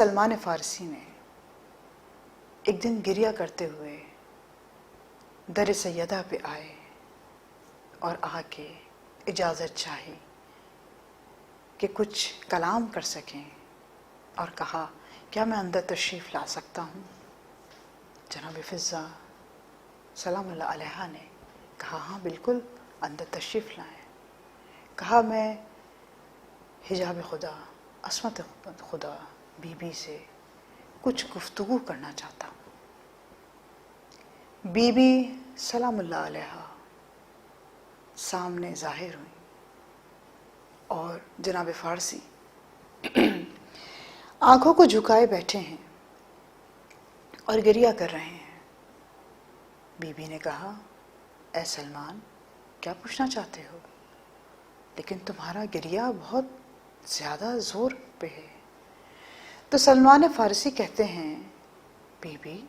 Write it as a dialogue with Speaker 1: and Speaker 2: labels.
Speaker 1: سلمان فارسی نے ایک دن گریہ کرتے ہوئے در سیدہ پہ آئے اور آ کے اجازت چاہی کہ کچھ کلام کر سکیں، اور کہا کیا میں اندر تشریف لا سکتا ہوں؟ جناب فضہ سلام اللہ علیہ نے کہا ہاں بالکل اندر تشریف لائیں۔ کہا میں حجاب خدا، عصمت خدا بی بی سے کچھ گفتگو کرنا چاہتا ہوں۔ بی بی سلام اللہ علیہ سامنے ظاہر ہوئی اور جناب فارسی آنکھوں کو جھکائے بیٹھے ہیں اور گریہ کر رہے ہیں۔ بی بی نے کہا اے سلمان، کیا پوچھنا چاہتے ہو؟ لیکن تمہارا گریہ بہت زیادہ زور پہ ہے۔ تو سلمان فارسی کہتے ہیں بی بی